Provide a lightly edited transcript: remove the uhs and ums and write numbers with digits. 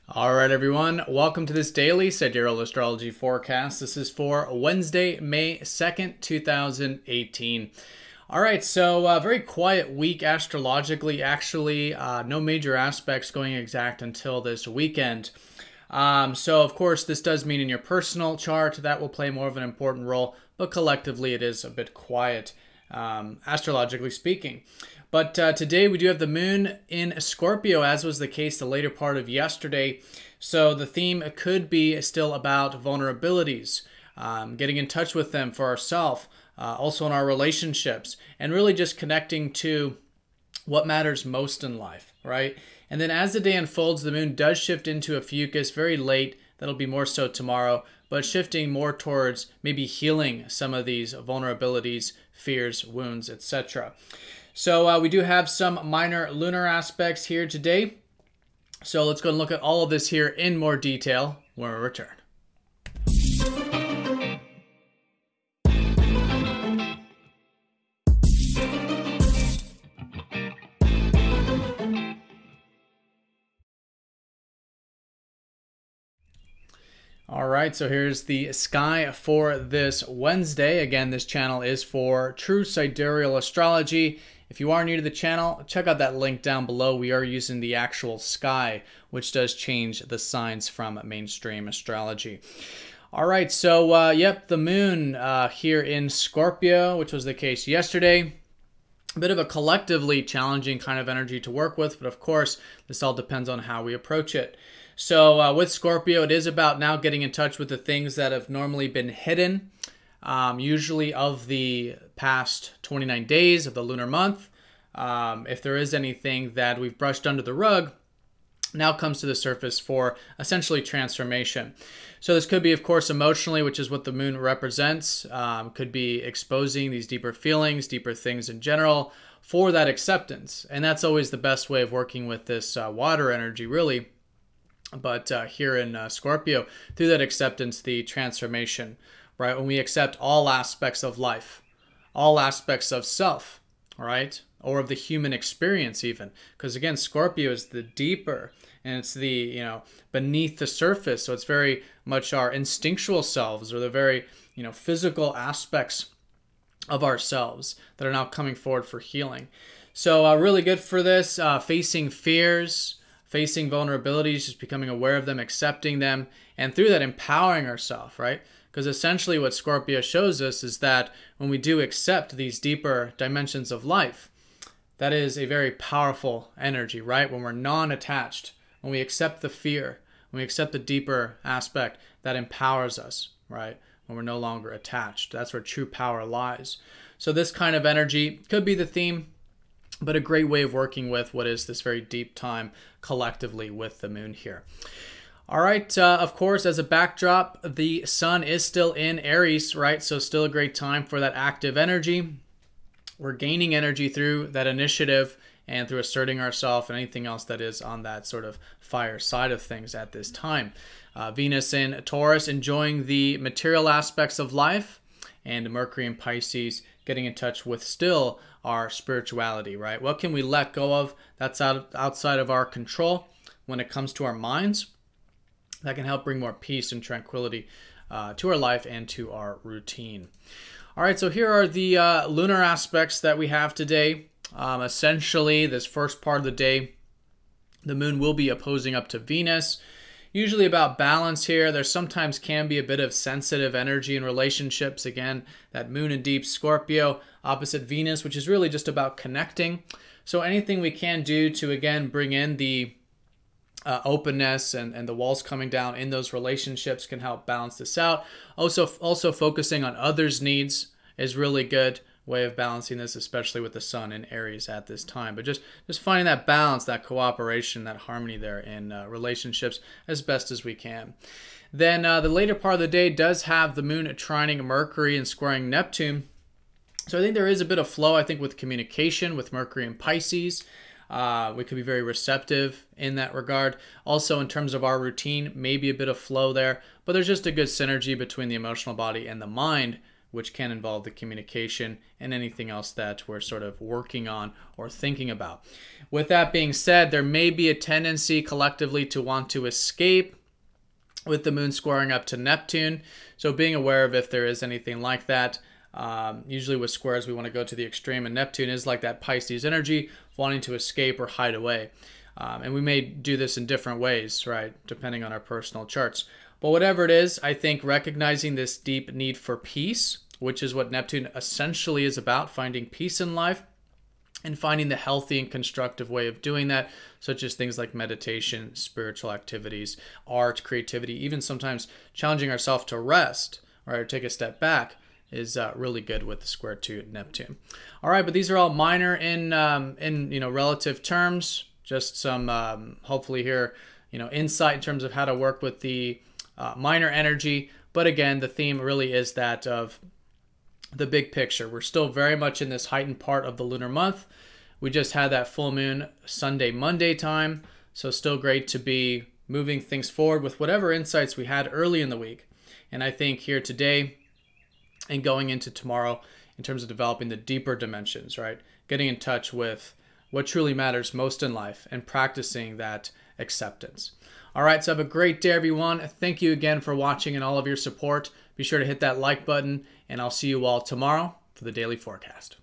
All right, everyone. Welcome to this daily Sidereal Astrology forecast. This is for Wednesday, May 2nd, 2018. All right, so very quiet week astrologically. Actually, no major aspects going exact until this weekend. So, of course, this does mean in your personal chart that will play more of an important role, but collectively it is a bit quiet, astrologically speaking. But today we do have the moon in Scorpio, as was the case the later part of yesterday. So the theme could be still about vulnerabilities, getting in touch with them for ourselves, also in our relationships, and really just connecting to what matters most in life, right? And then as the day unfolds, the moon does shift into Ophiuchus very late. That'll be more so tomorrow, but shifting more towards maybe healing some of these vulnerabilities, fears, wounds, etc. So we do have some minor lunar aspects here today. So let's go and look at all of this here in more detail when we return. All right, so here's the sky for this Wednesday. Again, this channel is for true sidereal astrology. If you are new to the channel, check out that link down below. We are using the actual sky, which does change the signs from mainstream astrology. All right, so yep, the moon here in Scorpio, which was the case yesterday. A bit of a collectively challenging kind of energy to work with, but of course, this all depends on how we approach it. So with Scorpio, it is about now getting in touch with the things that have normally been hidden, usually of the past 29 days of the lunar month. If there is anything that we've brushed under the rug, now comes to the surface for essentially transformation. So this could be, of course, emotionally, which is what the moon represents. Could be exposing these deeper feelings, deeper things in general for that acceptance. And that's always the best way of working with this water energy, really. But here in Scorpio, through that acceptance, the transformation, right? When we accept all aspects of life, all aspects of self, right? Or of the human experience even. Because again, Scorpio is the deeper and it's the, beneath the surface. So it's very much our instinctual selves or the very, physical aspects of ourselves that are now coming forward for healing. So really good for this, facing fears, facing vulnerabilities, just becoming aware of them, accepting them, and through that empowering ourselves, right? Because essentially what Scorpio shows us is that when we do accept these deeper dimensions of life, that is a very powerful energy, right? When we're non-attached, when we accept the fear, when we accept the deeper aspect, that empowers us, right? When we're no longer attached. That's where true power lies. So this kind of energy could be the theme, but a great way of working with what is this very deep time collectively with the moon here. All right, of course, as a backdrop, the sun is still in Aries, right? So still a great time for that active energy. We're gaining energy through that initiative and through asserting ourselves and anything else that is on that sort of fire side of things at this time. Venus in Taurus enjoying the material aspects of life, and Mercury in Pisces getting in touch with still our spirituality, right? What can we let go of that's outside of our control when it comes to our minds? That can help bring more peace and tranquility to our life and to our routine. All right, so here are the lunar aspects that we have today. Essentially, this first part of the day, the moon will be opposing up to Venus. Usually about balance here. There sometimes can be a bit of sensitive energy in relationships. Again, that moon in deep Scorpio opposite Venus, which is really just about connecting. So anything we can do to, again, bring in the openness and the walls coming down in those relationships can help balance this out. Also focusing on others' needs is really good way of balancing this, especially with the sun in Aries at this time. But just finding that balance, that cooperation, that harmony there in relationships as best as we can. Then the later part of the day does have the moon trining Mercury and squaring Neptune. So I think there is a bit of flow, I think, with communication with Mercury and Pisces. We could be very receptive in that regard. Also, in terms of our routine, maybe a bit of flow there. But there's just a good synergy between the emotional body and the mind which can involve the communication and anything else that we're sort of working on or thinking about. With that being said, there may be a tendency collectively to want to escape with the moon squaring up to Neptune. So being aware of if there is anything like that. Usually with squares, we want to go to the extreme, and Neptune is like that Pisces energy, wanting to escape or hide away. And we may do this in different ways, right, depending on our personal charts. But whatever it is, I think recognizing this deep need for peace, which is what Neptune essentially is about, finding peace in life and finding the healthy and constructive way of doing that, such as things like meditation, spiritual activities, art, creativity, even sometimes challenging ourselves to rest, right, or take a step back, is really good with the square to Neptune. All right, but these are all minor in relative terms. Just some hopefully here insight in terms of how to work with the minor energy. But again, the theme really is that of the big picture. We're still very much in this heightened part of the lunar month. We just had that full moon Sunday, Monday time. So still great to be moving things forward with whatever insights we had early in the week. And I think here today and going into tomorrow in terms of developing the deeper dimensions, right? Getting in touch with what truly matters most in life and practicing that acceptance. All right, so have a great day, everyone. Thank you again for watching and all of your support. Be sure to hit that like button, and I'll see you all tomorrow for the daily forecast.